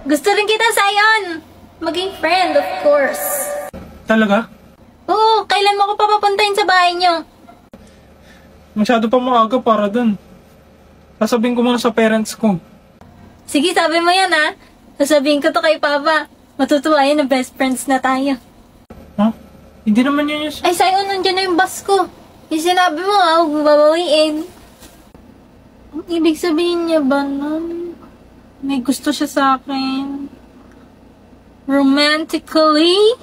Gusto rin kita, Zion! Maging friend, of course. Talaga? Oo, kailan mo ako papapuntahin sa bahay niyo? Masyado pa maaga para dun. Sasabihin ko muna sa parents ko. Sige, sabi mo yan ha. Sasabihin ko to kay Papa. Matutuwa yun na best friends na tayo. Ha? Hindi naman yun yung... Ay, Zion, nandiyan na yung bus ko. Yung sinabi mo ha, huwag babawiin. Ang ibig sabihin niya ba nun? May gusto siya sa akin. Romantically?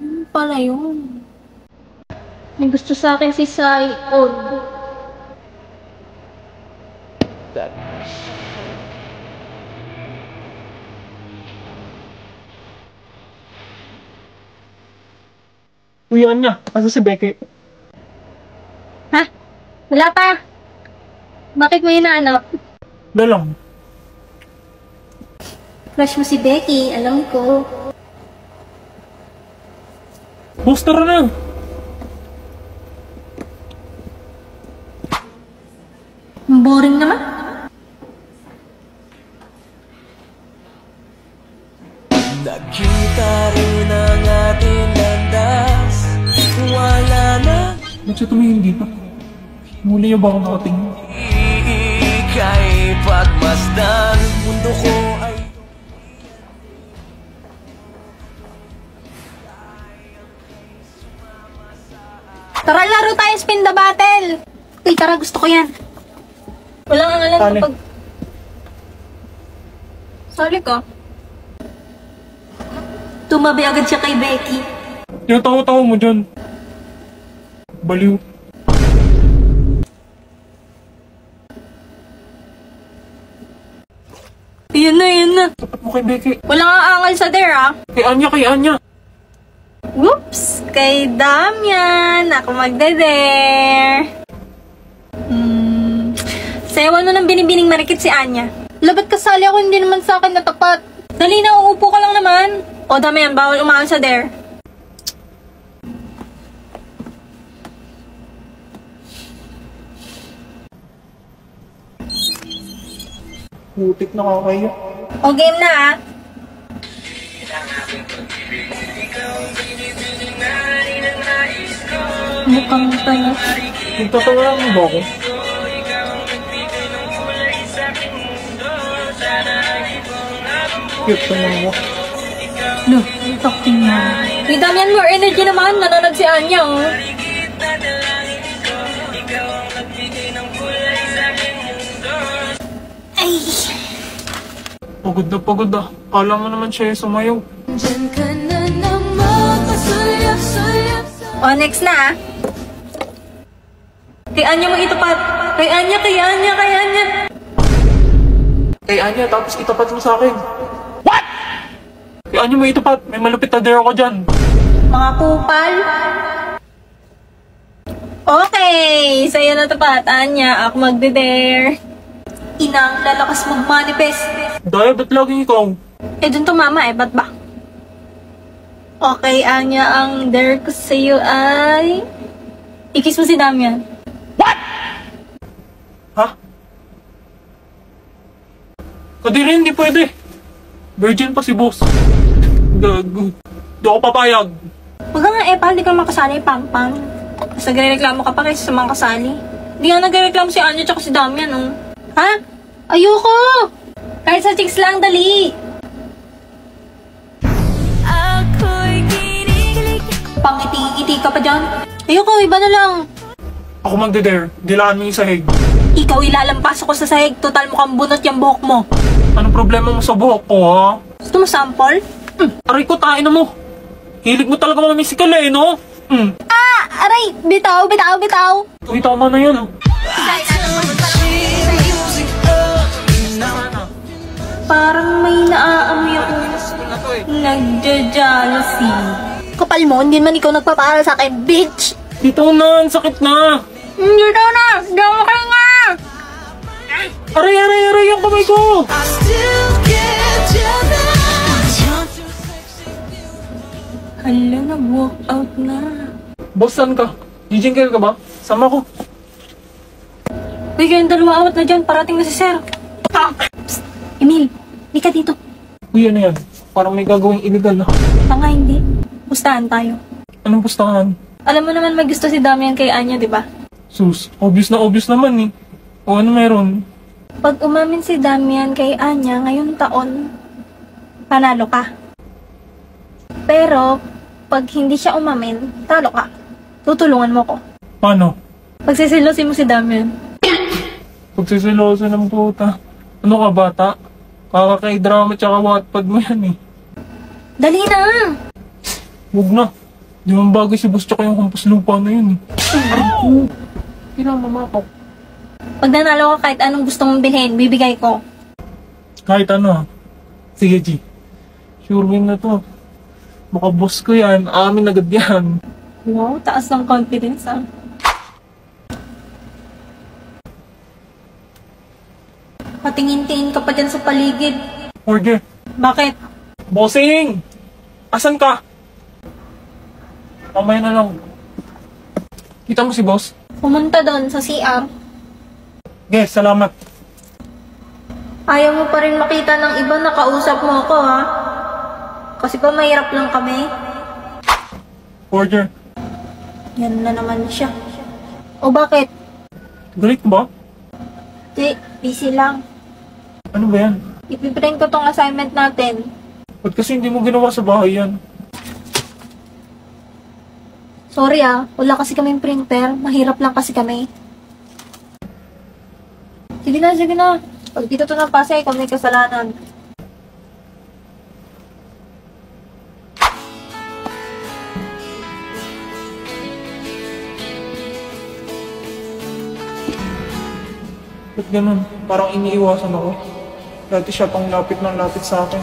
Ano pala yun? May gusto sa akin si Zion. Uyan niya. Asa si Becky? Ha? Wala pa. Bakit mo hinahanap? Dalang. Crush mo si Becky, alam ko. Booster na. Boring naman. Nakita rin ang ating landas. Wala na. Ba't siya tumingin dito? Muli niya ba ako nakatingin? Ika'y pagmasdan. Mundo ko ay... Tara, laro tayo spin the battle. Uy, tara, gusto ko yan. Walang angalan Sali. kapag... Sali ka. Tumabi agad siya kay Becky. Yung tawa-tawa mo dyan. Baliw. Yan na, yan na. Tapat mo kay Becky. Walang aangal sa there, ah. Kay Anya, kay Anya. Whoops! Kay Damian! Ako magde-dare! Sayawan mo ng binibining marikit si Anya. Labat kasali ako, hindi naman sa akin natapat. Dali na, uupo ka lang naman. O Damian, bawal umaan sa dare. Putik na kakaya. O game na, ah. Mukhang tayo. Nagtatawa mo ba ako? Cute naman mo. Look, talking na. Uy, Damian, more energy naman. Nanonood si Anya, oh. Ay! Pagod na pagod ah. Kala mo naman siya yung sumayaw. O, next na, ah. Kay Anya mo itapat. Kay Anya, kay Anya, kay Anya. Kay Anya, tapos itapat mo sa akin. What? Kay Anya mo itapat. May malupit na dare ako dyan. Mga kupal. Okay, sa'yo na tapat, Anya. Ako magde-dare. Inang lalakas mag-manifest. Daya, ba't laging ikaw? Eh, dun tumama eh. Ba't ba? Okay, Anya, ang dare ko sa'yo ay... Ikis mo si Damian. Ha? Kadiri, hindi pwede. Virgin pa si boss. Gago. Di ako papayag. Huwag ka nga, Epal. Di ka naman kasali, pang-pang. Tapos nagre-reklamo ka pa kaysa sa mga kasali. Hindi nga nagre-reklamo si Anya tsaka si Damian, oh. Ha? Ayoko! Kahit sa chicks lang, dali! Pangiti-iti ka pa dyan. Ayoko, iba na lang. Ako magde-dare. Dilaan mo yung sahig. Ikaw ilalampas ako sa sahig. Total mukhang bunot yung buhok mo. Anong problema mo sa buhok ko, ha? Gusto mo sample? Aray ko, tain na mo. Hilig mo talaga mga musical eh, no? Ah! Aray! Bitaw, bitaw, bitaw! Uy, tama na yun. Parang may naaamoy ako. Nagja-jealousy. Kapal mo, hindi man ikaw nagpapaaral sa akin, bitch! Dito na, ang sakit na. Hindi daw na! Hindi ako kayo nga! Aray, aray, aray, yung kamay ko. Hala, nag-walk out na. Boss, saan ka? Gijingkel ka ba? Sama ko. Uy, kayong dalawa awat na dyan. Parating na si Sir. Ah! Psst, Emil, di ka dito. Uy, ano yan? Parang may gagawing illegal na. Baka hindi. Pustahan tayo. Anong pustahan? Alam mo naman may gusto si Damian kay Anya, di ba? Sus, obvious na obvious naman eh. O ano meron? Pag umamin si Damian kay Anya ngayong taon, panalo ka. Pero, pag hindi siya umamin, talo ka. Tutulungan mo ko. Paano? Pagsisilosin mo si Damian. Pagsisiloso ng puta. Ano ka bata? Kakakay-drama tsaka Wattpad mo yan eh. Dali na! Huwag na. Di man bagay si boss tsaka yung hampas lupa na yun eh. Pinamamakaw. Pag nanalo ka kahit anong gusto mong bilhin, bibigay ko. Kahit ano ah. Sige G. Sure win na to. Baka boss ko yan. Amin agad yan. Wow, taas ng confidence ah. Patingin-tingin ka pa dyan sa paligid. Order. Bakit? Bossing! Asan ka? Mamaya na lang. Kita mo si boss? Pumunta doon sa CR. Yes, salamat. Ayaw mo pa rin makita ng iba na kausap mo ako ha? Kasi pa mahirap lang kami. Order. Yan na naman siya. O bakit? Galit ba? Di, busy lang. Ano ba yan? Ipiprint ko tong assignment natin. Ba't kasi hindi mo ginawa sa bahay yan? Sorry ah, wala kasi kaming printer. Mahirap lang kasi kami. Sige na, sige na. Pag dito to napasa, ikaw may kasalanan. Ba't ganun? Parang iniiwasan ako. Dati siya pang lapit ng lapit sa akin.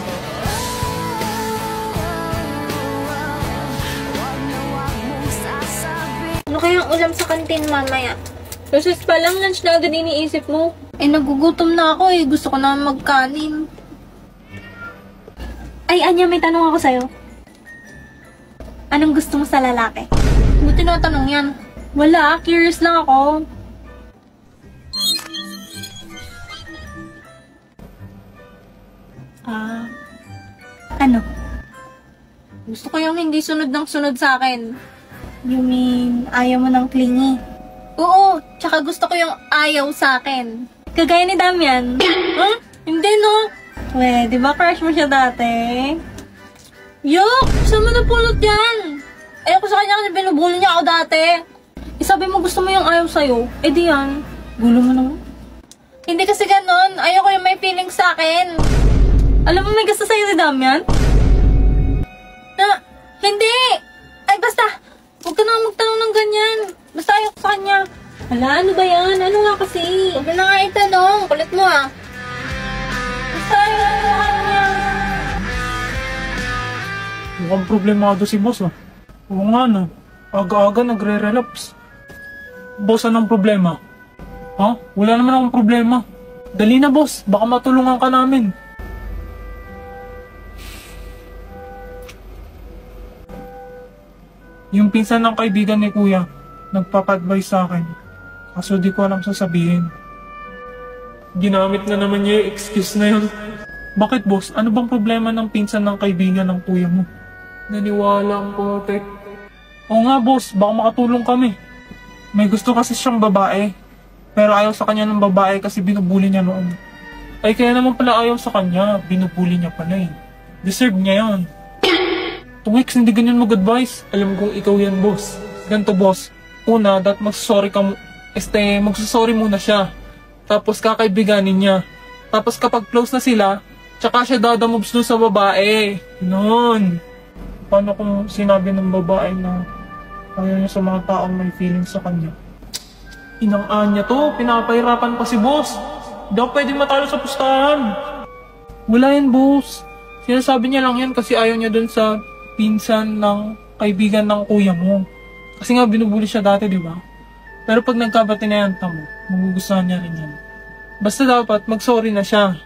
Ano kayang ulam sa kantin mamaya? Process pa lang, lunch na agad iniisip mo. Eh, nagugutom na ako eh. Gusto ko na magkanin. Ay, Anya, may tanong ako sa'yo. Anong gusto mo sa lalaki? Hindi tinatanong yan. Wala, curious lang ako. Ano? Gusto ko yung hindi sunod ng sunod sa akin. You mean, ayaw mo ng clingy? Oo, tsaka gusto ko yung ayaw sa akin. Kagaya ni Damian. Huh? Hindi no? We, di ba crush mo siya dati? Yok! Saan mo napulot yan? Ayoko sa kanya kasi binubuli niya ako dati. Sabi mo gusto mo yung ayaw sa'yo. Eh di yan. Gulo mo naman. Hindi kasi ganon. Ayoko yung may feeling sa akin. Alam mo may gusto sa'yo si Damian? Hindi! Ay basta! Huwag ka na magtanong ng ganyan. Basta ayoko sa kanya. Hala, ano ba yan? Ano nga kasi? Huwag na nga itanong. Kulit mo ah. Basta ayoko sa kanya. Mukhang problemado si boss ah. Oo nga no. Aga-aga nagre-relapse. Boss, anong problema? Ha? Wala naman akong problema. Dali na boss, baka matulungan ka namin. Yung pinsan ng kaibigan ni kuya, nagpapa-advise sa akin. Kaso di ko alam sasabihin. Ginamit na naman niya yung excuse na yun. Bakit boss? Ano bang problema ng pinsan ng kaibigan ng kuya mo? Naniwala ang putek. Oo nga boss, baka makatulong kami. May gusto kasi siyang babae. Pero ayaw sa kanya ng babae kasi binubuli niya noon. Ay kaya naman pala ayaw sa kanya, binubuli niya pala eh. Deserve niya yan. Tungix, hindi ganyan mag-advise. Alam kong ikaw yan, boss. Ganto, boss. Una, magsasorry muna siya. Tapos kakaibiganin niya. Tapos kapag close na sila, tsaka siya dadamoves dun sa babae. Noon. Paano kung sinabi ng babae na ayaw niya sa mga taong may feelings sa kanya? Inang niya to, pinapahirapan pa si boss. Hindi ako pwede matalo sa pustahan. Wala yan, boss. Sinasabi niya lang yan kasi ayaw niya dun sa pinsan ng kaibigan ng kuya mo. Kasi nga binubuli siya dati, di ba? Pero pag nagkabatinayanta mo, magugustuhan niya rin yan. Basta dapat mag-sorry na siya.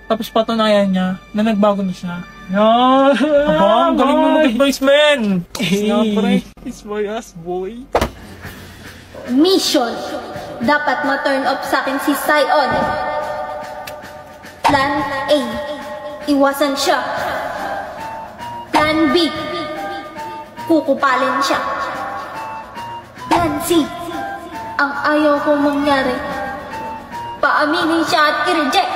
Tapos patunayan niya na nagbago na siya. Yan! Aba, ang galing mo mag-advise, man! Hey! It's my ass, boy. Mission! Dapat ma-turn off sa akin si Sion. Plan A, iwasan siya. Plan B, kukupalin siya. Plan C, ang ayaw kong mangyari, paaminin siya at i-reject.